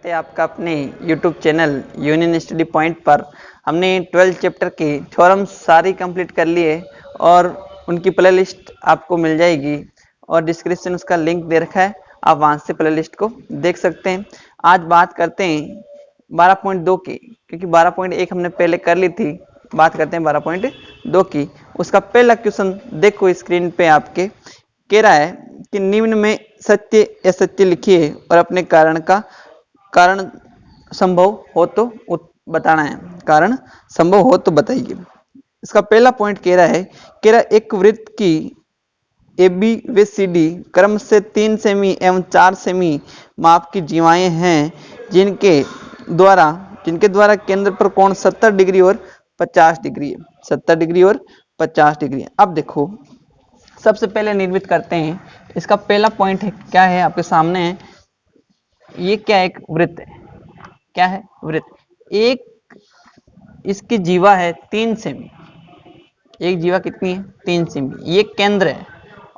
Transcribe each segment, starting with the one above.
है आपका अपने YouTube channel union study point पर। हमने 12 चैप्टर के थ्योरम्स सारी कंप्लीट कर लिए और उनकी प्लेलिस्ट आपको मिल जाएगी और डिस्क्रिप्शन उसका लिंक दे रखा है, आप वहां से प्लेलिस्ट को देख सकते हैं। आज बात करते हैं 12.2 की, क्योंकि 12.1 हमने पहले कर ली थी। बात करते हैं 12.2 की। उसका पहला क्वेश्चन देखो स्क्रीन पे आपके, कह रहा है कि निम्न में सत्य असत्य लिखिए और अपने कारण संभव हो तो बताना है। कारण संभव हो तो बताइए। इसका पहला पॉइंट कह रहा एक वृत्त की ए बी व सी डी क्रम से 3 सेमी एवं 4 सेमी माप की जीवाएं हैं जिनके द्वारा केंद्र पर कोण 70 डिग्री और 50 डिग्री है। 70 डिग्री और 50 डिग्री। अब देखो, सबसे पहले निर्मित करते हैं। इसका पहला पॉइंट है, क्या है आपके सामने है, ये क्या है, एक वृत्त है। क्या है? वृत्त। एक इसकी जीवा है 3 सेमी। एक जीवा कितनी है? 3 सेमी। ये केंद्र है।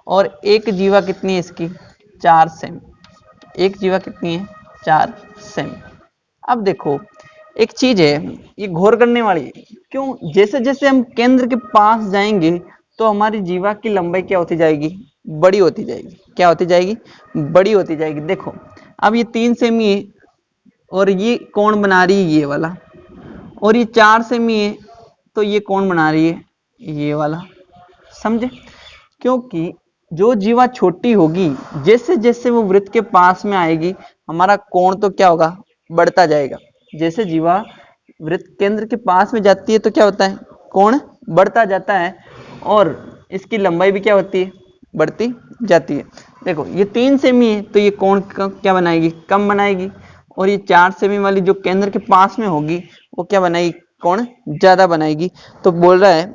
और एक जीवा कितनी है इसकी? 4 सेमी। एक जीवा कितनी है? 4 सेमी। अब देखो, एक चीज है, ये गौर करने वाली है। क्यों? जैसे जैसे हम केंद्र के पास जाएंगे तो हमारी जीवा की लंबाई क्या होती जाएगी? बड़ी होती जाएगी। क्या होती जाएगी? बड़ी होती जाएगी। देखो, अब ये 3 सेमी है और ये कोण बना रही है ये वाला, और ये 4 सेमी है तो ये कोण बना रही है ये वाला। समझे? क्योंकि जो जीवा छोटी होगी, जैसे जैसे वो वृत्त के पास में आएगी, हमारा कोण तो क्या होगा? बढ़ता जाएगा। जैसे जीवा वृत्त केंद्र के पास में जाती है तो क्या होता है? कोण बढ़ता जाता है और इसकी लंबाई भी क्या होती है? बढ़ती जाती है। देखो, ये 3 सेमी है तो ये कोण क्या बनाएगी? कम बनाएगी। और ये 4 सेमी वाली जो केंद्र के पास में होगी वो क्या बनाएगी? कोण ज्यादा बनाएगी। तो बोल रहा है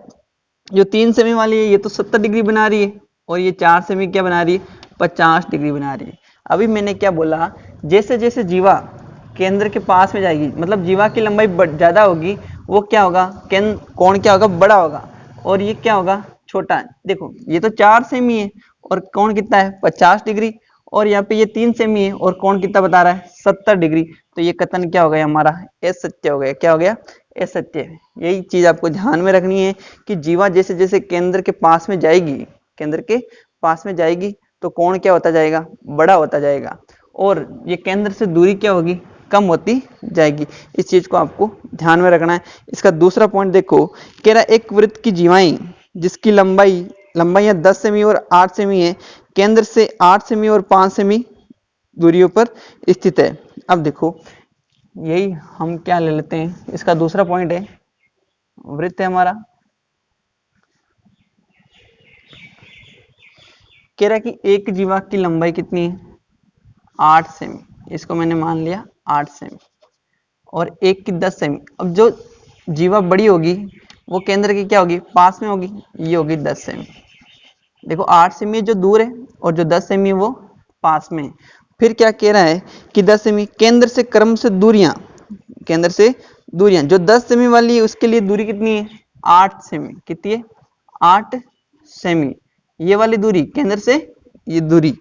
जो 3 सेमी वाली है ये तो 70 डिग्री बना रही है और ये 4 सेमी क्या बना रही है? 50 डिग्री बना रही है। अभी मैंने क्या बोला? जैसे जैसे जीवा केंद्र के पास में जाएगी, मतलब जीवा की लंबाई ज्यादा होगी, वो क्या होगा? कोण क्या होगा? बड़ा होगा। और ये क्या होगा? छोटा है। देखो, ये तो 4 सेमी है और कोण कितना है? 50 डिग्री। और यहाँ पे ये 3 सेमी है और कोण कितना बता रहा है? 70 डिग्री। तो ये कथन क्या हो गया हमारा? असत्य हो गया। क्या हो गया? असत्य। यही चीज आपको ध्यान में रखनी है कि जीवा जैसे जैसे केंद्र के पास में जाएगी, केंद्र के पास में जाएगी तो कोण क्या होता जाएगा? बड़ा होता जाएगा। और ये केंद्र से दूरी क्या होगी? कम होती जाएगी। इस चीज को आपको ध्यान में रखना है। इसका दूसरा पॉइंट देखो, कह रहा एक वृत्त की जीवाएं जिसकी लंबाई 10 सेमी और 8 सेमी है, केंद्र से 8 सेमी और 5 सेमी दूरियों पर स्थित है। अब देखो, यही हम क्या ले लेते हैं, इसका दूसरा पॉइंट है, वृत्त है हमारा। कह रहा है कि एक जीवा की लंबाई कितनी है? 8 सेमी। इसको मैंने मान लिया 8 सेमी और एक की 10 सेमी। अब जो जीवा बड़ी होगी वो केंद्र की क्या होगी? पास में होगी। ये होगी 10 सेमी। देखो, 8 सेमी जो दूर है और जो 10 सेमी वो पास में है। फिर क्या कह रहा है कि 10 सेमी केंद्र से क्रम से दूरियां, केंद्र से दूरियां जो 10 सेमी वाली है उसके लिए दूरी कितनी है? 8 सेमी। कितनी है? 8 सेमी। ये वाली दूरी केंद्र से, ये दूरी,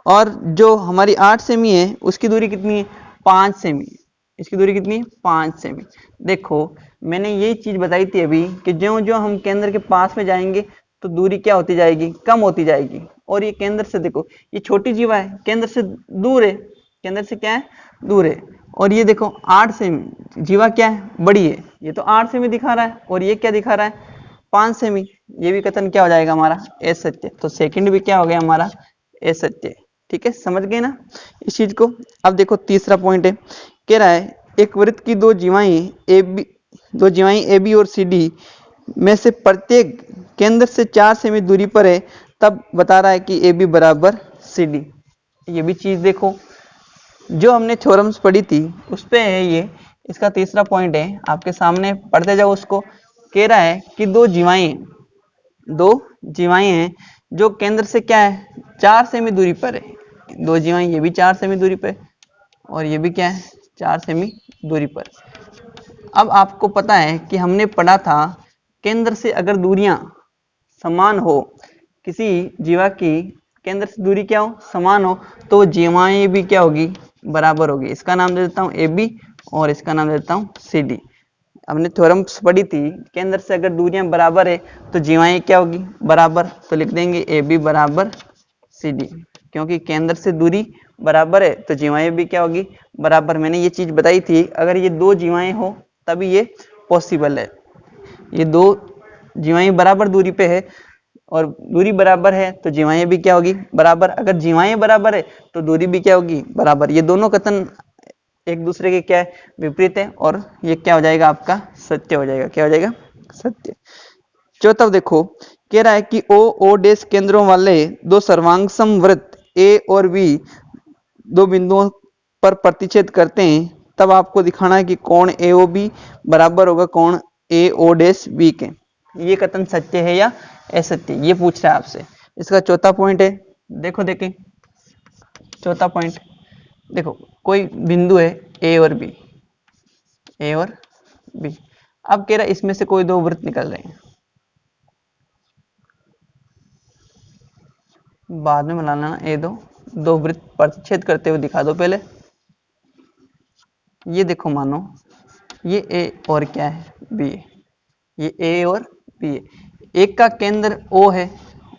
और जो हमारी 8 सेमी है उसकी दूरी कितनी है? 5 सेमी। इसकी दूरी कितनी है? 5 सेमी। देखो, मैंने यही चीज बताई थी अभी कि ज्यों ज्यों हम केंद्र के पास में जाएंगे तो दूरी क्या होती जाएगी? कम होती जाएगी। और ये केंद्र से, देखो, ये छोटी जीवा है, केंद्र से दूर है। केंद्र से क्या है? दूर है। और ये देखो 8 सेमी जीवा क्या है? बड़ी है। ये तो 8 सेमी दिखा रहा है और ये क्या दिखा रहा है? 5 सेमी। ये भी कथन क्या हो जाएगा हमारा? असत्य। तो सेकंड भी क्या हो गया हमारा? असत्य। ठीक है, समझ गए ना इस चीज को? अब देखो, तीसरा पॉइंट है, कह रहा है एक वृत्त की दो जीवाएं ए बी और सी डी में से प्रत्येक केंद्र से 4 सेमी दूरी पर है, तब बता रहा है कि ए बी बराबर सी डी। ये भी चीज देखो, जो हमने थ्योरम्स पढ़ी थी उस पे है ये। इसका तीसरा पॉइंट है, आपके सामने पढ़ते जाओ उसको। कह रहा है कि दो जीवाएं हैं जो केंद्र से क्या है? 4 सेमी दूरी पर है। दो जीवाएं, ये भी 4 सेमी दूरी पर और ये भी क्या है? 4 सेमी दूरी पर। अब आपको पता है कि हमने पढ़ा था, केंद्र से अगर दूरियां समान हो, किसी जीवा की केंद्र से दूरी क्या हो? समान हो, तो जीवाएं भी क्या होगी? बराबर होगी। इसका नाम दे देता हूँ ए बी और इसका नाम दे देता हूँ सी डी। हमने थ्योरम्स पढ़ी थी, केंद्र से अगर दूरियां बराबर है तो जीवाएं क्या होगी, बराबर। तो लिख देंगे ए बी बराबर सी डी, क्योंकि केंद्र से दूरी बराबर है तो जीवाएं भी क्या होगी, बराबर। मैंने ये चीज बताई थी, अगर ये दो जीवाएं हो तभी ये पॉसिबल है। ये दो जीवाएं बराबर दूरी पे है और दूरी बराबर है तो जीवाएं भी क्या होगी, बराबर। अगर जीवाएं बराबर है तो दूरी भी क्या होगी, बराबर। ये दोनों कथन एक दूसरे के क्या है, विपरीत है, और ये क्या हो जाएगा, आपका सत्य हो जाएगा। क्या हो जाएगा, सत्य। चौथा देखो, कह रहा है कि ओ ओ डैश केंद्रों वाले दो सर्वांग समवृत्त ए और बी दो बिंदुओं पर प्रतिच्छेद करते हैं, तब आपको दिखाना है कि कोण ए ओ बी बराबर होगा कोण ए ओ डैश बी के। ये कथन सत्य है या असत्य, ये पूछ रहा है आपसे। इसका चौथा पॉइंट है, देखो देखें चौथा पॉइंट। देखो कोई बिंदु है ए और बी, ए और बी। अब कह रहा है इसमें से कोई दो वृत्त निकल रहे हैं, बाद में मिला लेना। ए दो वृत्त प्रतिच्छेद करते हुए दिखा दो पहले। ये देखो, मानो ये ए और क्या है, बी है। ये ए और बी है। एक का केंद्र ओ है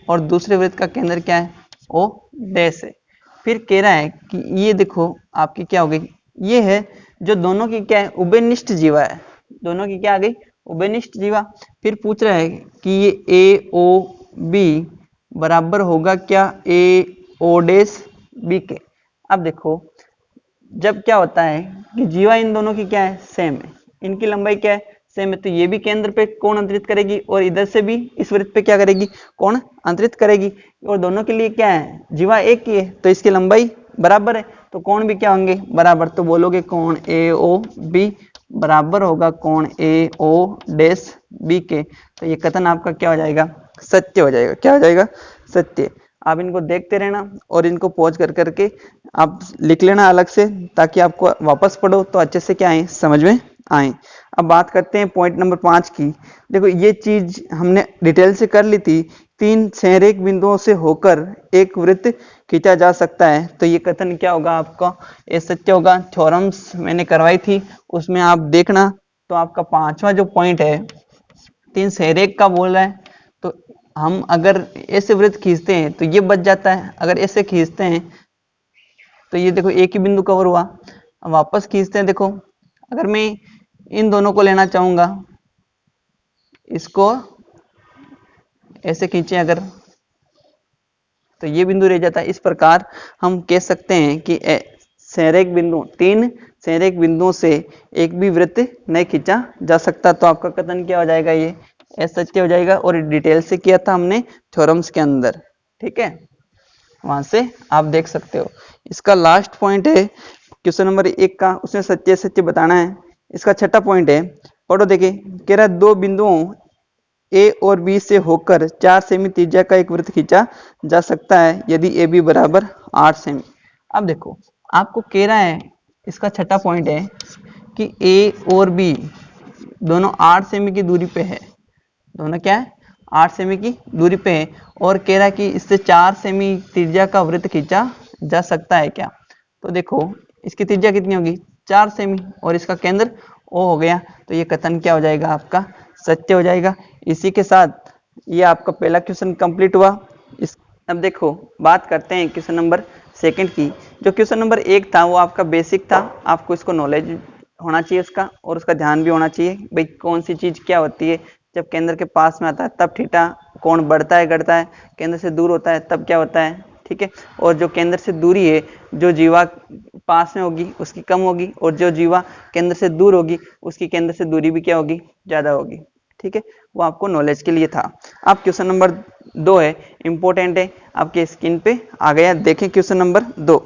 और दूसरे वृत्त का केंद्र क्या है, ओ डैश है। फिर कह रहा है कि ये देखो आपकी क्या हो गई, ये है जो दोनों की क्या है, उभयनिष्ठ जीवा है। दोनों की क्या आ गई, उभयनिष्ठ जीवा। फिर पूछ रहा है कि ये ए ओ बी बराबर होगा क्या ए ओ डैश बी के। अब देखो, जब क्या होता है कि जीवा इन दोनों की क्या है, सेम है, इनकी लंबाई क्या है, सेम है, तो ये भी केंद्र पे कोण अंतरित करेगी और इधर से भी इस वृत्त पे क्या करेगी, कोण अंतरित करेगी। और दोनों के लिए क्या है, जीवा एक ही है तो इसकी लंबाई बराबर है, तो कोण भी क्या होंगे, बराबर। तो बोलोगे कोण ए ओ बी बराबर होगा कोण ए ओ डैश बी के। तो ये कथन आपका क्या हो जाएगा, सत्य हो जाएगा। क्या हो जाएगा, सत्य। आप इनको देखते रहना और इनको पॉज कर करके आप लिख लेना अलग से, ताकि आपको वापस पढ़ो तो अच्छे से क्या आए, समझ में आए। अब बात करते हैं पॉइंट नंबर 5 की। देखो ये चीज हमने डिटेल से कर ली थी, तीन संरेख बिंदुओं से होकर एक वृत्त खींचा जा सकता है। तो ये कथन क्या होगा आपका, ये सत्य होगा। थ्योरम्स मैंने करवाई थी, उसमें आप देखना। तो आपका 5वां जो पॉइंट है, तीन संरेख का बोल रहा है, तो हम अगर ऐसे वृत्त खींचते हैं तो ये बच जाता है, अगर ऐसे खींचते हैं तो ये देखो एक ही बिंदु कवर हुआ। अब वापस खींचते हैं, देखो अगर मैं इन दोनों को लेना चाहूंगा, इसको ऐसे खींचे अगर, तो ये बिंदु रह जाता है। इस प्रकार हम कह सकते हैं कि संरेख बिंदु, तीन संरेख बिंदुओं से एक भी वृत्त नहीं खींचा जा सकता। तो आपका कथन क्या हो जाएगा, ये असत्य हो जाएगा। और डिटेल से किया था हमने थ्योरम्स के अंदर, ठीक है, वहां से आप देख सकते हो। इसका लास्ट पॉइंट है क्वेश्चन नंबर 1 का, उसमें सत्य सत्य बताना है। इसका छठा पॉइंट है, पढ़ो देखिए। कह रहा है दो बिंदुओं ए और बी से होकर 4 सेमी त्रिज्या का एक वृत्त खींचा जा सकता है यदि ए बी बराबर 8 सेमी। अब देखो आपको कह रहा है, इसका छठा पॉइंट है कि ए और बी दोनों 8 सेमी की दूरी पे है। दोनों क्या है, 8 सेमी की दूरी पे है। और कह रहा है कि इससे 4 सेमी त्रिज्या का वृत्त खींचा जा सकता है क्या। तो देखो इसकी त्रिज्या कितनी होगी, 4 सेमी, और इसका केंद्र ओ हो गया। तो ये कथन क्या हो जाएगा, आपका सत्य हो जाएगा। इसी के साथ ये आपका पहला क्वेश्चन कंप्लीट हुआ। इस अब देखो बात करते हैं क्वेश्चन नंबर 2 की। जो क्वेश्चन नंबर 1 था वो आपका बेसिक था, आपको इसको नॉलेज होना चाहिए उसका, और उसका ध्यान भी होना चाहिए भाई कौन सी चीज क्या होती है। जब केंद्र के पास में आता है तब थीटा कोण बढ़ता है घटता है, केंद्र से दूर होता है तब क्या होता है, ठीक है। और जो केंद्र से दूरी है, जो जीवा पास में होगी उसकी कम होगी, और जो जीवा केंद्र से दूर होगी उसकी केंद्र से दूरी भी क्या होगी, ज्यादा होगी, ठीक है। वो आपको नॉलेज के लिए था। अब क्वेश्चन नंबर 2 है, इंपॉर्टेंट है, आपके स्क्रीन पे आ गया, देखें क्वेश्चन नंबर 2।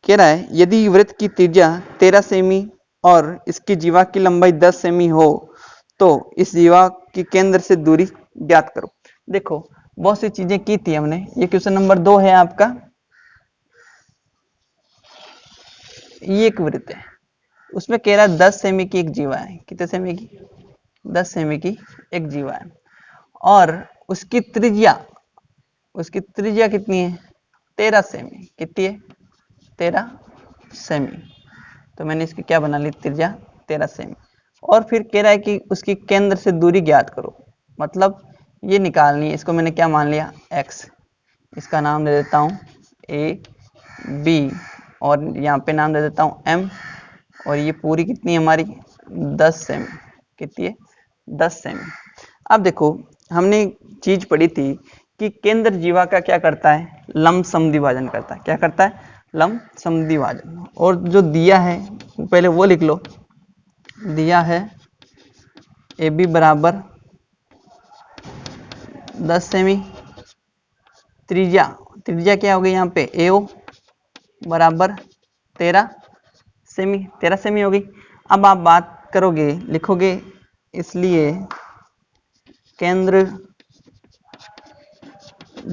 कह रहा है यदि वृत्त की त्रिज्या 13 सेमी और इसकी जीवा की लंबाई 10 सेमी हो तो इस जीवा की केंद्र से दूरी ज्ञात करो। देखो बहुत सी चीजें की थी हमने, ये क्वेश्चन नंबर 2 है आपका। ये एक वृत्त है, उसमें कह रहा है 10 सेमी की एक जीवा है। कितने सेमी की, 10 सेमी की एक जीवा है, और उसकी त्रिज्या कितनी है, 13 सेमी। कितनी है, 13 सेमी। तो मैंने इसकी क्या बना ली, त्रिज्या 13 सेमी। और फिर कह रहा है कि उसकी केंद्र से दूरी ज्ञात करो, मतलब ये निकालनी है। इसको मैंने क्या मान लिया, x। इसका नाम दे देता हूँ ए बी, और यहाँ पे नाम दे देता हूँ m। और ये पूरी कितनी है हमारी, 10 सेमी। कितनी है, 10 सेमी। अब देखो हमने चीज पढ़ी थी कि केंद्र जीवा का क्या करता है, लंब समद्विभाजन करता है। क्या करता है, लंब समद्विभाजन। और जो दिया है पहले वो लिख लो, दिया है ए बी बराबर 10 सेमी। त्रिज्या, त्रिज्या क्या हो गई यहाँ पे, ए ओ बराबर 13 सेमी, 13 सेमी हो गई। अब आप बात करोगे, लिखोगे, इसलिए केंद्र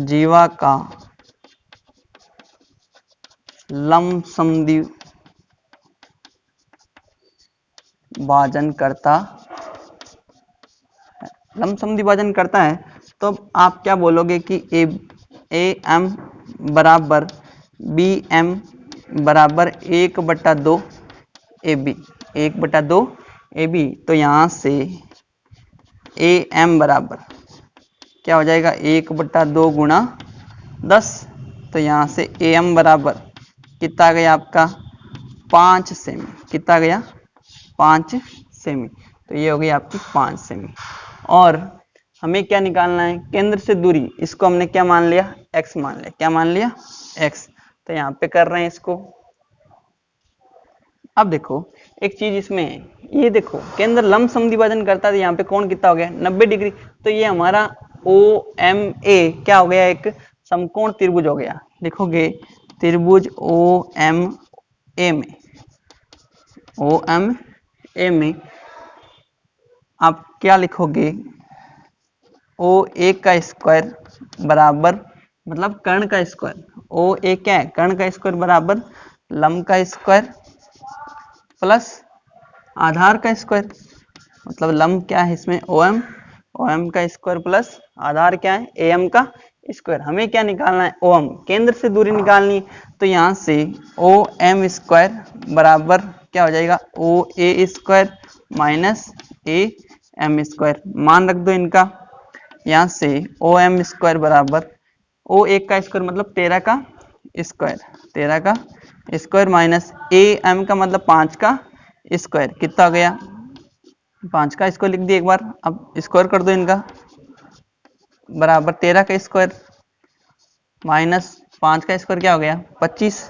जीवा का लंब समद्विभाजन करता, लंब समद्विभाजन करता है। तो आप क्या बोलोगे कि ए एम बराबर बी एम बराबर 1/2 ए बी, 1/2 ए बी। तो यहाँ से ए एम बराबर क्या हो जाएगा, 1/2 गुणा 10। तो यहाँ से ए एम बराबर कितना गया आपका, 5 सेमी। कितना गया, 5 सेमी। तो ये हो गई आपकी 5 सेमी। और हमें क्या निकालना है, केंद्र से दूरी। इसको हमने क्या मान लिया, x मान लिया। क्या मान लिया, x। तो यहाँ पे कर रहे हैं इसको। अब देखो एक चीज इसमें, ये देखो केंद्र लंब समद्विभाजन करता है, यहाँ पे कोण कितना हो गया, 90 डिग्री। तो ये हमारा ओ एम ए क्या हो गया, एक समकोण त्रिभुज हो गया। लिखोगे त्रिभुज ओ एम ए में, ओ एम ए में आप क्या लिखोगे, ओ ए का स्क्वायर बराबर, मतलब कर्ण का स्क्वायर। ओ ए क्या है, कर्ण का स्क्वायर बराबर लंब का स्क्वायर प्लस आधार का स्क्वायर। मतलब लंब क्या है इसमें, ओ एम का स्क्वायर प्लस आधार क्या है, ए एम का स्क्वायर। हमें क्या निकालना है, ओ एम, केंद्र से दूरी निकालनी है। तो यहाँ से ओ एम स्क्वायर बराबर क्या हो जाएगा, O A square minus A M square. मान रख दो इनका। यहाँ से ओ एम स्क्वायर बराबर ओ एक का स्क्वायर मतलब 13 का स्क्वायर, 13 का स्क्वायर माइनस ए एम का मतलब 5 का स्क्वायर। कितना हो गया, 5 का स्क्वायर लिख दिया एक बार। अब स्क्वायर कर दो इनका, बराबर 13 का स्क्वायर माइनस 5 का स्क्वायर क्या हो गया, 25।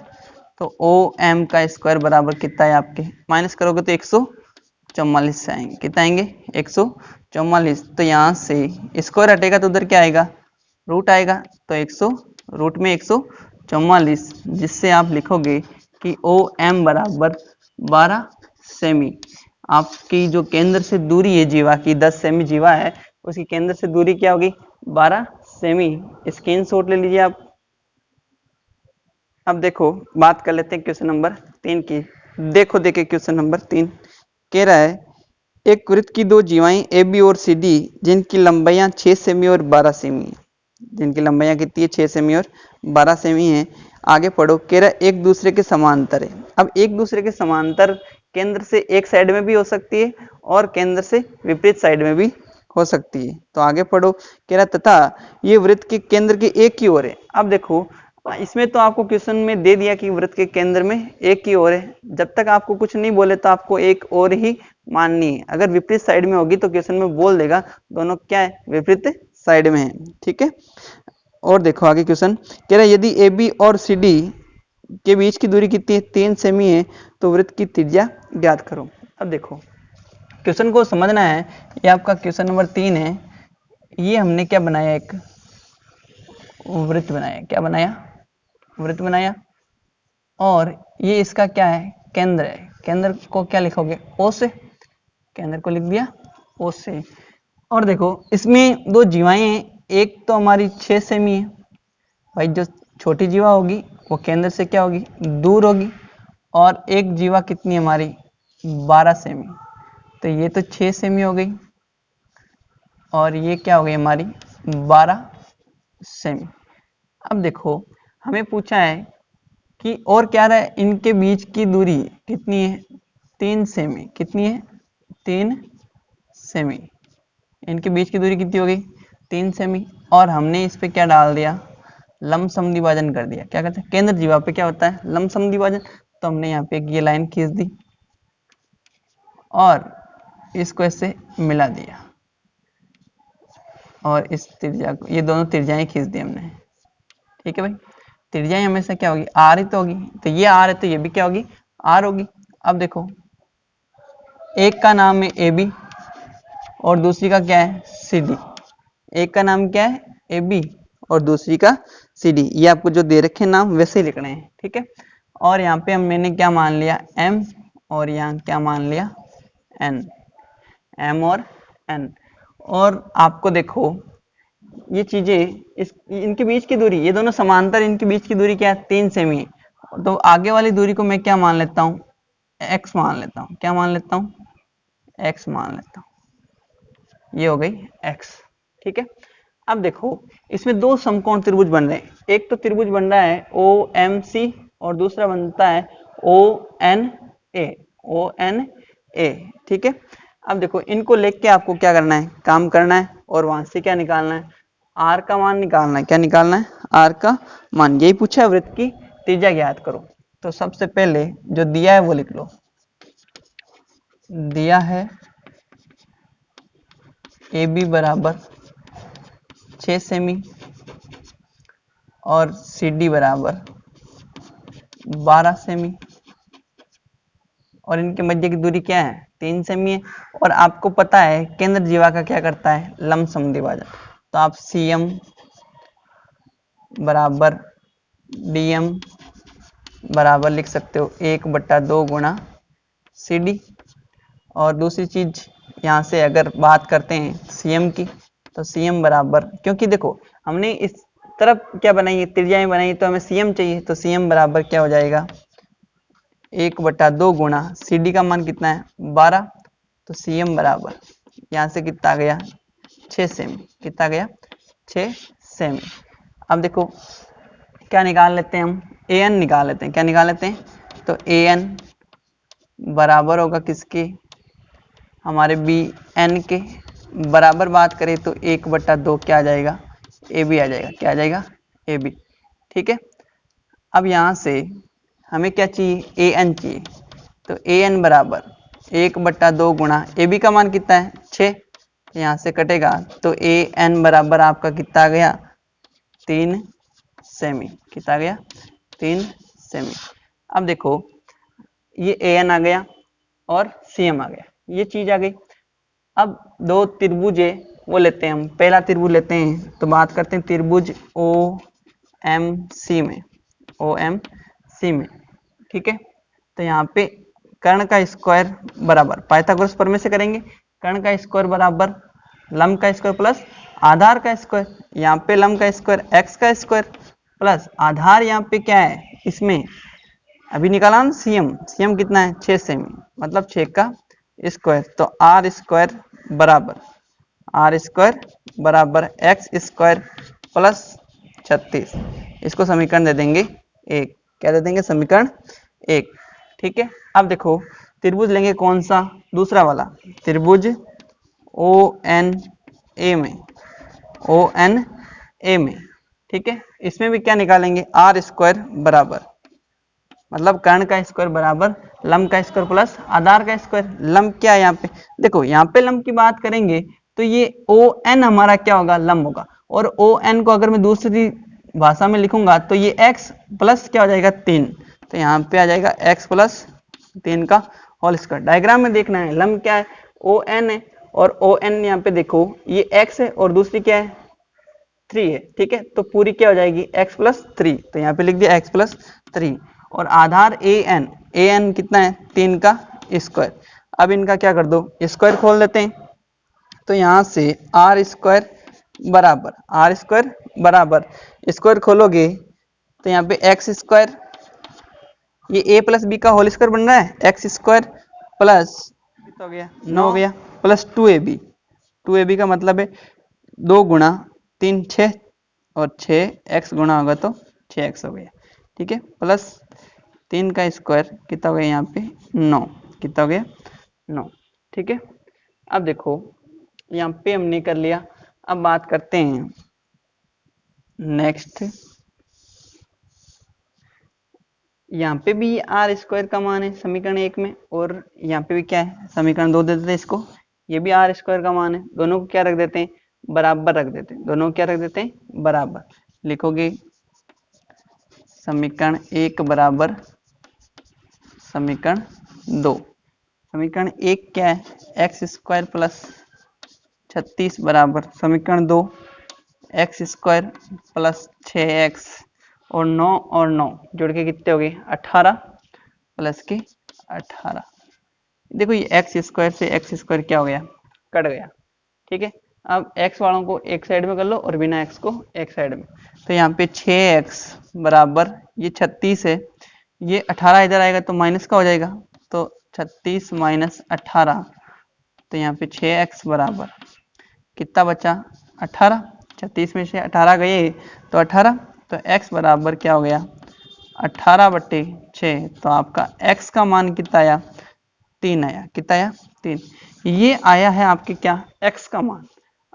तो ओ एम का स्क्वायर बराबर कितना है आपके, माइनस करोगे तो 144 से आएंगे। कितना आएंगे, 144। तो यहाँ से स्क्वायर हटेगा तो उधर क्या आएगा, रूट आएगा। तो 100 रूट में 144, जिससे आप लिखोगे कि ओ एम बराबर 12 सेमी। आपकी जो केंद्र से दूरी है जीवा की, 10 सेमी जीवा है, उसकी केंद्र से दूरी क्या होगी, 12 सेमी। स्क्रीनशॉट ले लीजिए आप। अब देखो बात कर लेते हैं क्वेश्चन नंबर 3 की। देखो देखिए क्वेश्चन नंबर 3 कह रहा है, एक वृत्त की दो जीवाएं ए बी और सी डी जिनकी लंबाइयां 6 सेमी और 12 सेमी है। जिनकी लंबाइयां कितनी है, 6 सेमी और 12 सेमी है। आगे पढ़ो, कह रहा है एक दूसरे के समांतर है। अब एक दूसरे के समांतर केंद्र से एक साइड में भी हो सकती है और केंद्र से विपरीत साइड में भी हो सकती है। तो आगे पढ़ो, कह रहा तथा ये वृत्त के केंद्र के एक की ओर है। अब देखो इसमें तो आपको क्वेश्चन में दे दिया कि वृत्त के केंद्र में एक की ओर है। जब तक आपको कुछ नहीं बोले तो आपको एक और ही माननी है। अगर विपरीत साइड में होगी तो क्वेश्चन में बोल देगा दोनों क्या है, विपरीत साइड में है। ठीक है। और देखो आगे क्वेश्चन कह रहा है, यदि ए बी और सी डी के बीच की दूरी कितनी है, 3 सेमी है, तो वृत्त की त्रिज्या ज्ञात करो। अब देखो क्वेश्चन को समझना है। ये आपका क्वेश्चन नंबर 3 है। ये हमने क्या बनाया, एक वृत्त बनाया। क्या बनाया, वृत्त बनाया। और ये इसका क्या है, केंद्र है। केंद्र को क्या लिखोगे, ओ से। केंद्र को लिख दिया ओ से। और देखो इसमें दो जीवाएं हैं, एक तो हमारी 6 सेमी है। भाई जो छोटी जीवा होगी वो केंद्र से क्या होगी, दूर होगी। और एक जीवा कितनी हमारी, 12 सेमी। तो ये तो 6 सेमी हो गई और ये क्या हो गई हमारी, 12 सेमी। अब देखो हमें पूछा है कि और क्या रहा है, इनके बीच की दूरी कितनी है, 3 सेमी। कितनी है, 3 सेमी। इनके बीच की दूरी कितनी हो गई, 3 सेमी। और हमने इस पे क्या डाल दिया, लमसम विभाजन कर दिया। क्या कहते हैं, केंद्र जीवा पे क्या होता है, लमसम विभाजन। तो हमने यहाँ पे ये लाइन खींच दी और इसको ऐसे मिला दिया और इस त्रिज्या को, ये दोनों त्रिज्याएं खींच दी हमने। ठीक है भाई, त्रिज्याएं हमेशा क्या होगी, आर ही तो होगी। तो ये आर है तो ये भी क्या होगी, आर होगी। अब देखो, एक का नाम है ए बी और दूसरी का क्या है, सी डी। एक का नाम क्या है, ए बी और दूसरी का सी डी। ये आपको जो दे रखे नाम वैसे ही लिखने हैं। ठीक है, और यहाँ पे मैंने क्या मान लिया, एम, और यहाँ क्या मान लिया, एन। एम और एन। और आपको देखो ये चीजें, इनके बीच की दूरी, ये दोनों समांतर, इनके बीच की दूरी क्या है, 3 सेमी है। तो आगे वाली दूरी को मैं क्या मान लेता हूँ, एक्स मान लेता हूँ। क्या मान लेता हूँ, एक्स मान लेता हूँ। ये हो गई एक्स। ठीक है, अब देखो इसमें दो समकोण त्रिभुज बन रहे हैं। एक तो त्रिभुज बन रहा है ओ एम सी और दूसरा बनता है O N A. O N A. ठीक है, अब देखो इनको लेके आपको क्या करना है, काम करना है और वहां से क्या निकालना है, आर का मान निकालना है। क्या निकालना है, आर का मान। यही पूछा है, वृत्त की त्रिज्या ज्ञात करो। तो सबसे पहले जो दिया है वो लिख लो। दिया है ए बी बराबर 6 सेमी और सी डी बराबर 12 सेमी और इनके मध्य की दूरी क्या है, 3 सेमी है। और आपको पता है केंद्र जीवा का क्या करता है, लमसम विभाजन। तो आप सी एम बराबर डी एम बराबर लिख सकते हो 1/2 गुणा सी डी। और दूसरी चीज यहाँ से अगर बात करते हैं सी एम की, तो सी एम बराबर, क्योंकि देखो हमने इस तरफ क्या बनाई है, त्रिज्याएं बनाई, तो हमें सी एम चाहिए। तो सी एम बराबर क्या हो जाएगा, 1/2 गुणा सी डी का मान कितना है, 12। तो सी एम बराबर यहाँ से कितना गया, 6 सेमी। कितना गया, 6 सेमी। अब देखो क्या निकाल लेते हैं हम, ए एन निकाल लेते हैं। क्या निकाल लेते हैं, तो ए एन बराबर होगा किसके, हमारे बी एन के। बराबर बात करें तो 1/2 क्या आ जाएगा, ए बी आ जाएगा। क्या आ जाएगा, ए बी। ठीक है, अब यहाँ से हमें क्या चाहिए, ए एन चाहिए। तो ए एन बराबर 1/2 गुणा ए बी का मान कितना है, 6। यहाँ से कटेगा तो ए एन बराबर आपका कितना आ गया, 3 सेमी। कितना आ गया, 3 सेमी। अब देखो ये ए एन आ गया और सी एम आ गया, ये चीज आ गई। अब दो त्रिभुज है वो लेते हैं हम। पहला त्रिभुज लेते हैं, तो बात करते हैं त्रिभुज ओ एम सी में। ओ एम सी में, ठीक है। तो यहाँ पे कर्ण का स्क्वायर बराबर, पाइथागोरस प्रमेय से करेंगे। कर्ण का स्क्वायर बराबर लंब का स्क्वायर प्लस आधार का स्क्वायर। यहाँ पे लंब का स्क्वायर एक्स का स्क्वायर प्लस आधार यहाँ पे क्या है, इसमें अभी निकाला ना सीएम। सीएम कितना है, 6 सेमी, मतलब 6 का स्क्वायर। तो आर स्क्वायर बराबर एक्स स्क्वायर प्लस 36। इसको समीकरण दे देंगे 1। क्या दे देंगे, समीकरण 1। ठीक है, अब देखो त्रिभुज लेंगे कौन सा, दूसरा वाला त्रिभुज ओ एन ए में। ओ एन ए में, ठीक है। इसमें भी क्या निकालेंगे, आर स्क्वायर बराबर, मतलब कर्ण का स्क्वायर बराबर लंब का स्क्वायर प्लस आधार का स्क्वायर। लंब क्या है यहाँ पे, देखो यहाँ पे लंब की बात करेंगे तो ये ओ एन हमारा क्या होगा, लंब होगा। और ओ एन को अगर मैं दूसरी भाषा में लिखूंगा तो ये x प्लस क्या हो जाएगा, 3। तो यहाँ पे आ जाएगा x प्लस 3 का होल स्क्वायर। डायग्राम में देखना है, लंब क्या है, ओ एन है और ओ एन यहाँ पे देखो ये x है और दूसरी क्या है, 3 है। ठीक है, तो पूरी क्या हो जाएगी, x प्लस 3। तो यहाँ पे लिख दिया x प्लस 3। और आधार ए एन कितना है, 3 का स्क्वायर। अब इनका क्या कर दो, स्क्वायर खोल देते हैं। तो यहाँ से आर स्क्वायर बराबर स्क्वायर खोलोगे तो यहाँ पे एक्स स्क्वायर, ये ए प्लस बी का होल स्क्वायर बन रहा है, एक्स स्क्वायर प्लस कितना हो गया, 9 हो गया, प्लस 2ab। 2ab का मतलब है 2 गुणा 3 6 और 6 एक्स गुणा होगा तो 6x हो गया। ठीक है, प्लस 3 का स्क्वायर कितना हो गया यहाँ पे 9, कितना हो गया 9, ठीक है। अब देखो यहाँ पे हमने कर लिया। अब बात करते हैं नेक्स्ट, यहाँ पे भी आर स्क्वायर का मान है समीकरण 1 में, और यहाँ पे भी क्या है समीकरण 2 दे देते हैं इसको, ये भी आर स्क्वायर का मान है। दोनों को क्या रख देते हैं, बराबर रख देते हैं, दोनों को क्या रख देते हैं, बराबर। लिखोगे समीकरण 1 बराबर समीकरण 2। समीकरण 1 क्या है, एक्स स्क्वायर प्लस 36 बराबर समीकरण 2 एक्स स्क्वायर प्लस 6x और 9 जोड़ के कितने हो गए 18 प्लस के 18। देखो ये एक्स स्क्वायर से एक्स स्क्वायर क्या हो गया, कट गया, ठीक है। अब x वालों को एक साइड में कर लो और बिना x को एक साइड में। तो यहाँ पे 6x बराबर ये 36 है, ये 18 इधर आएगा तो माइनस का हो जाएगा, तो 36 माइनस 18, तो यहाँ पे 6x बराबर कितना बचा 18। 36 में से 18 गए तो 18, तो x बराबर क्या हो गया 18/6। तो आपका x का मान कितना आया 3 आया, कितना आया 3। ये आया है आपके क्या x का मान।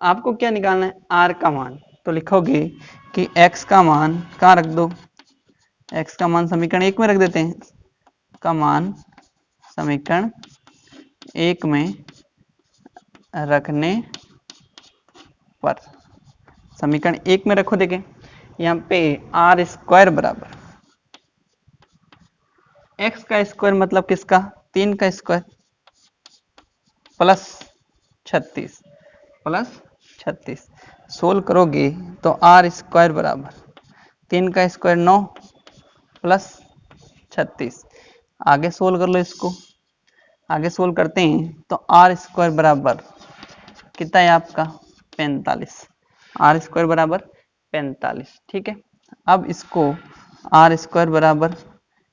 आपको क्या निकालना है r का मान। तो लिखोगे कि x का मान कहाँ रख दो, x का मान समीकरण 1 में रख देते हैं, का मान समीकरण 1 में रखने पर, समीकरण 1 में रखो। देखें यहाँ पे आर स्क्वायर बराबर एक्स का स्क्वायर मतलब किसका 3 का स्क्वायर प्लस 36 प्लस 36, सोल्व करोगे तो आर स्क्वायर बराबर 3 का स्क्वायर 9 प्लस 36। आगे सोल्व कर लो इसको, आगे सोल्व करते हैं तो आर स्क्वायर बराबर कितना है आपका 45, आर स्क्वायर बराबर 45, ठीक है। अब इसको आर स्क्वायर बराबर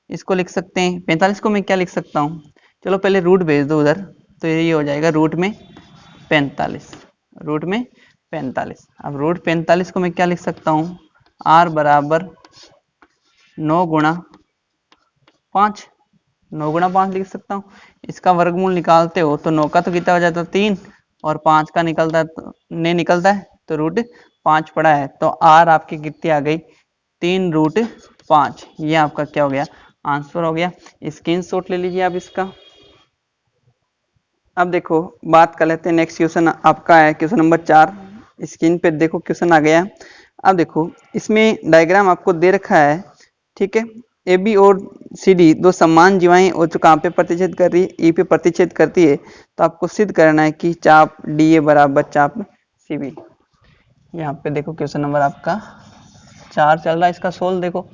इसको लिख सकते हैं 45 को मैं क्या लिख सकता हूँ, चलो पहले रूट भेज दो उधर, तो ये हो जाएगा रूट में 45, रूट में 45। अब रूट 45 को मैं क्या लिख सकता हूँ, आर बराबर 9 गुणा 5, 9 गुणा 5 लिख सकता हूँ। इसका वर्गमूल निकालते हो तो 9 का तो कितना हो जाता है 3, और 5 का निकलता है निकलता है तो रूट 5 पड़ा है, तो आर आपकी कितनी आ गई 3√5। ये आपका क्या हो गया आंसर हो गया। स्क्रीनशॉट ले लीजिए आप इसका। अब देखो बात कर लेते हैं नेक्स्ट क्वेश्चन आपका है क्वेश्चन नंबर 4। स्क्रीन पे देखो क्वेश्चन आ गया। अब देखो इसमें डायग्राम आपको दे रखा है, ठीक है। ए बी और सी डी दो समान जीवाएं और जो कहाँ पे प्रतिच्छेद कर रही है ई पे प्रतिच्छेद करती है, तो आपको सिद्ध करना है कि चाप डी ए बराबर चाप सी बी। यहाँ पे देखो क्वेश्चन नंबर आपका 4 चल रहा है, इसका सोल्व देखो।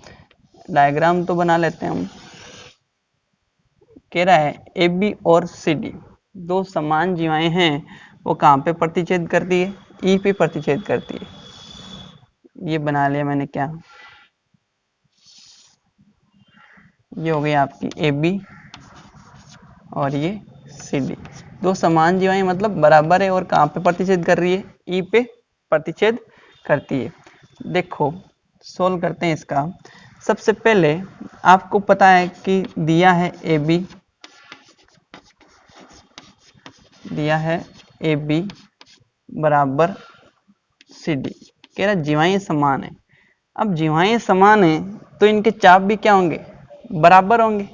डायग्राम तो बना लेते हैं हम। कह रहा है ए बी और सी डी दो समान जीवाएं हैं, वो कहाँ पे प्रतिच्छेद करती है ई पे प्रतिच्छेद करती है। ये बना लिया मैंने क्या, ये हो गई आपकी ए बी और ये सी डी। दो समान जीवाएं मतलब बराबर है और कहाँ पे प्रतिच्छेद कर रही है ई पे प्रतिच्छेद करती है। देखो सोल्व करते हैं इसका। सबसे पहले आपको पता है कि दिया है ए बी, दिया है ए बी बराबर सी डी, कह रहा जीवाएं समान है। अब जीवाएं समान है तो इनके चाप भी क्या होंगे बराबर होंगे,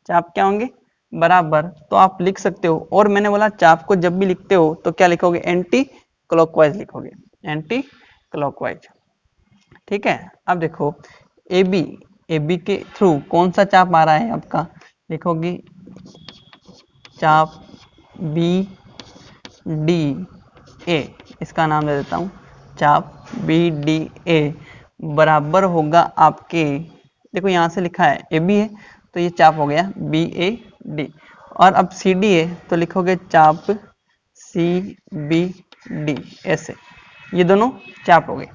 चाप क्या होंगे बराबर। तो आप लिख सकते हो, और मैंने बोला चाप को जब भी लिखते हो तो क्या लिखोगे एंटी क्लॉकवाइज लिखोगे, एंटी क्लॉकवाइज, ठीक है। अब देखो ए बी के थ्रू कौन सा चाप आ रहा है आपका, लिखोगे चाप बी डी ए, इसका नाम दे देता हूँ चाप बी डी ए बराबर होगा आपके, देखो यहाँ से लिखा है ए बी है तो ये चाप हो गया बी ए डी, और अब सी डी है तो लिखोगे चाप सी बी डी, ऐसे ये दोनों चाप हो गए।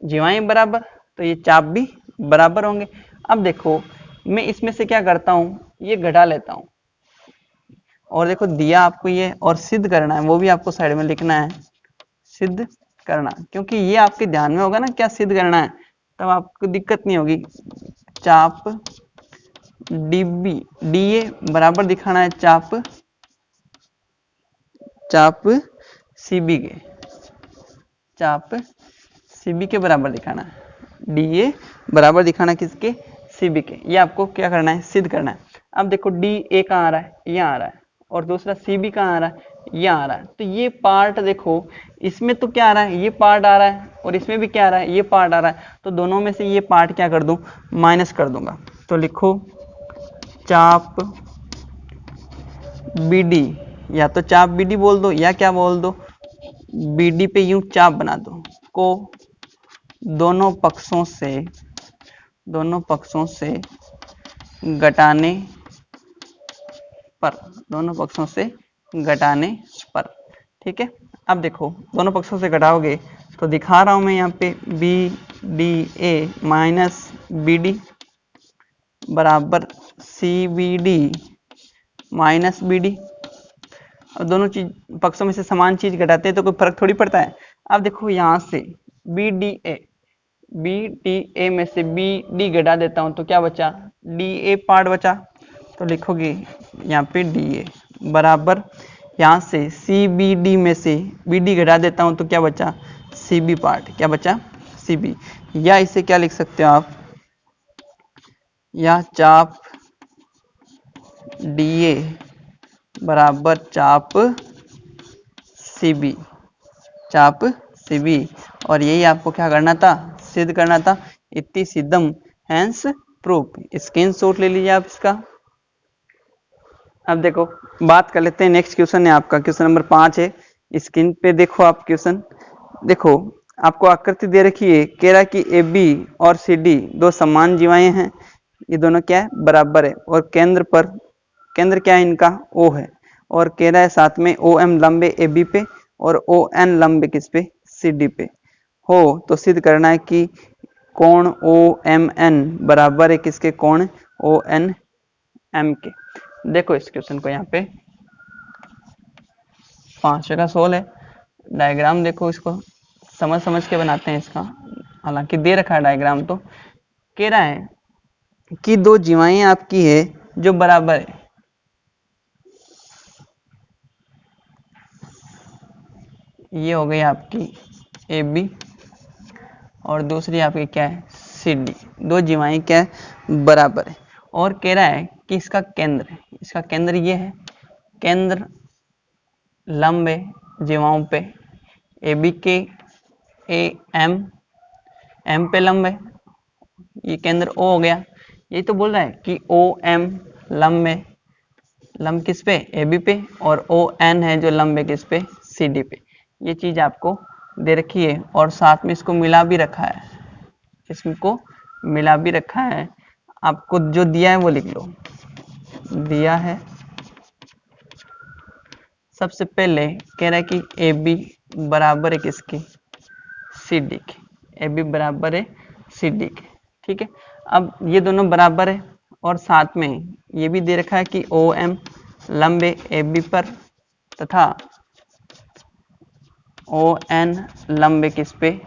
जीवाएं बराबर तो ये चाप भी बराबर होंगे। अब देखो मैं इसमें से क्या करता हूँ, ये घटा लेता हूँ, और देखो दिया आपको ये और सिद्ध करना है, वो भी आपको साइड में लिखना है सिद्ध करना, क्योंकि ये आपके ध्यान में होगा ना क्या सिद्ध करना है, तब आपको दिक्कत नहीं होगी। चाप डीबी डीए बराबर दिखाना है चाप सीबी के, चाप सीबी के बराबर दिखाना है, डीए बराबर दिखाना किसके, सीबी के। ये आपको क्या करना है, सिद्ध करना है। अब देखो डी ए कहाँ आ रहा है, यहाँ आ रहा है, और दूसरा सीबी कहाँ आ रहा है, यहाँ आ रहा है। तो ये पार्ट देखो, इसमें तो क्या आ रहा है, ये पार्ट आ रहा है, और इसमें भी क्या आ रहा है, ये पार्ट आ रहा है। तो दोनों में से ये पार्ट क्या कर दूं, माइनस कर दूंगा। तो लिखो चाप बीडी, या तो चाप बीडी बोल दो या क्या बोल दो, बीडी पे यूं चाप बना दो को दोनों पक्षों से घटाने पर, दोनों पक्षों से घटाने पर। ठीक है, अब देखो दोनों पक्षों से घटाओगे तो दिखा रहा हूं मैं यहाँ पे B D A minus B D बराबर C B D minus B D. अब दोनों चीज पक्षों में से समान चीज घटाते हैं तो कोई फर्क थोड़ी पड़ता है। अब देखो यहाँ से बी डी ए में से बी डी घटा देता हूं तो क्या बचा, डी ए पार्ट बचा। तो लिखोगे यहाँ पे डी ए बराबर, यहाँ से सी बी डी में से बी डी घटा देता हूं तो क्या बचा, सी बी पार्ट, क्या बचा, सी बी। या इसे क्या लिख सकते हो आप, या चाप डी ए बराबर चाप सी बी, चाप सी बी। और यही आपको क्या करना था, सिद्ध करना था। इति सिद्धम हैंस प्रूफ। स्क्रीनशॉट ले लीजिए आप इसका। अब देखो बात कर लेते हैं, नेक्स्ट क्वेश्चन है आपका, क्वेश्चन नंबर 5 है। स्क्रीन पे देखो आप क्वेश्चन, देखो आपको आकृति दे रखी है, कह रहा है कि ए बी और सी डी दो समान जीवाएं हैं, ये दोनों क्या है, बराबर है, और केंद्र क्या है इनका, ओ है, और कह रहा है साथ में ओ एम लंबे ए बी पे और ओ एन लंबे किस पे, सी डी पे हो। तो सिद्ध करना है कि कोण ओ एम एन बराबर है किसके, कोण ओ एन एम के। देखो इस क्वेश्चन को, यहाँ पे 5 का सोल है, डायग्राम देखो, इसको समझ के बनाते हैं इसका, हालांकि दे रखा है डायग्राम। तो कह रहा है कि दो जीवाएं आपकी है जो बराबर है, ये हो गई आपकी ए बी और दूसरी आपकी क्या है, सी डी। दो जीवाएं क्या है, बराबर है, और कह रहा है कि इसका केंद्र ये है, केंद्र लंब है जीवाओं पे, ए बी के ए एम पे लंब है, ये केंद्र ओ हो गया। यही तो बोल रहा है कि ओ एम लंब है, लंब किस पे, ए बी पे, और ओ एन है जो लंब है किस पे, सी डी पे। ये चीज आपको दे रखी है, और साथ में इसको मिला भी रखा है, इसको मिला भी रखा है। आपको जो दिया है वो लिख लो, दिया है सबसे पहले कह रहा है कि ए बी बराबर है किसकी, सी डी के, ए बी बराबर है सी डी के। ठीक है, अब ये दोनों बराबर है, और साथ में ये भी दे रखा है कि ओ एम लंबे ए बी पर तथा ओ एन लंबे किस पे,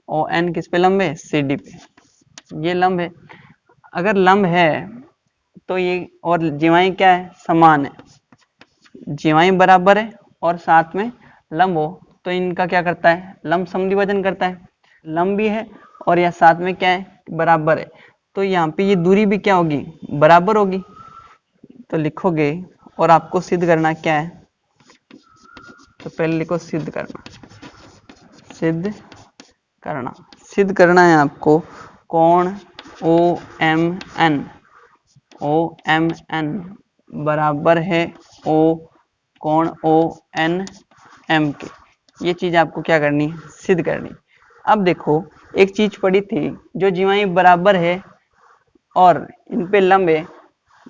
ओ एन किस पे लंबे, सी डी पे। ये लंब है, अगर लंब है तो ये, और जीवाएं क्या है, समान है, जीवाएं बराबर है और साथ में लंब हो तो इनका क्या करता है, लंब समद्विभाजन करता है। लंब भी है और यह साथ में क्या है, बराबर है, तो यहाँ पे ये दूरी भी क्या होगी, बराबर होगी। तो लिखोगे, और आपको सिद्ध करना क्या है, तो पहले लिखो सिद्ध करना, सिद्ध करना है आपको कोण ओ एम एन बराबर है ओ कोण ओ एन एम के। ये चीज आपको क्या करनी है, सिद्ध करनी। अब देखो एक चीज पड़ी थी, जो जीवाएं बराबर है और इन पे लंब है,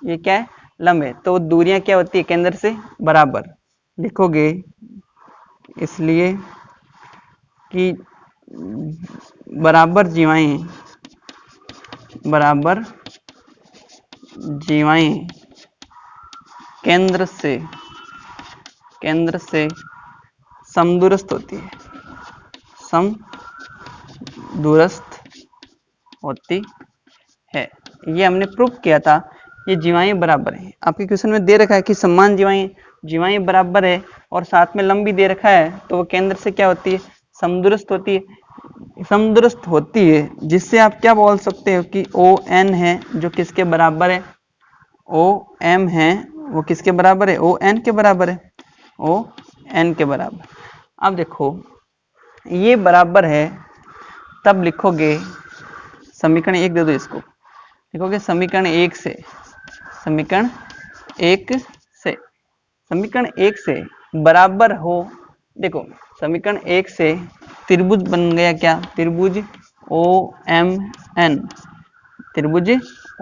ये क्या है, लंब है, तो दूरियां क्या होती है, केंद्र से बराबर। लिखोगे इसलिए कि बराबर जीवाएं केंद्र से समदूरस्थ होती है, है। ये हमने प्रूफ किया था। ये जीवाएं बराबर है। आपके क्वेश्चन में दे रखा है कि समान जीवाएं बराबर है और साथ में लंबी दे रखा है, तो वो केंद्र से क्या होती है, समदूरस्थ होती है। समदूरस्थ होती है जिससे आप क्या बोल सकते हो कि ओ एन है जो किसके बराबर है, ओ एम है वो किसके बराबर है, ओ एन के बराबर है, ओ एन के बराबर। अब देखो ये बराबर है, तब लिखोगे समीकरण 1 दे दो इसको, लिखोगे समीकरण 1 से, समीकरण 1 से बराबर हो। देखो समीकरण 1 से त्रिभुज बन गया क्या, त्रिभुज ओ एम एन, त्रिभुज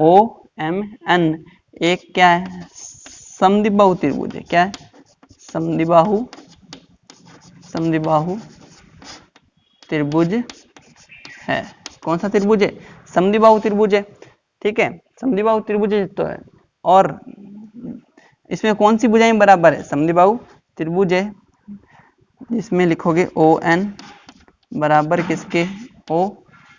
ओ एम एन एक क्या है, समद्विबाहु त्रिभुज है। क्या है, समद्विबाहु त्रिभुज है। कौन सा त्रिभुज है, समद्विबाहु त्रिभुज है। ठीक है, समद्विबाहु त्रिभुज तो है। और इसमें कौन सी भुजाएं बराबर है, समद्विबाहु त्रिभुज है, जिसमें लिखोगे ओ एन बराबर किसके, ओ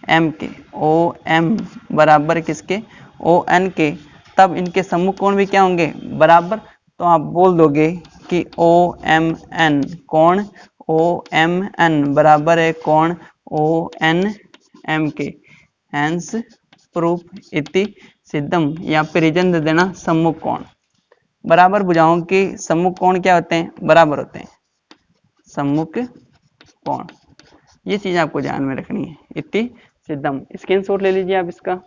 एम के, ओ एम बराबर किसके, ओ एन के। तब इनके सम्मुख कोण भी क्या होंगे, बराबर। तो आप बोल दोगे कि ओ एम एन कोण, ओ एम एन बराबर है कोण ओ एन एम के। हैंस प्रूफ इति सिद्धम। यहाँ पे रीजन दे देना सम्मुख कोण। बराबर भुजाओं के सम्मुख कोण क्या होते हैं, बराबर होते हैं, सम्मुख कोण। ये चीज आपको ध्यान में रखनी है। इति सिद्धम। स्क्रीनशॉट ले लीजिए आप इसका।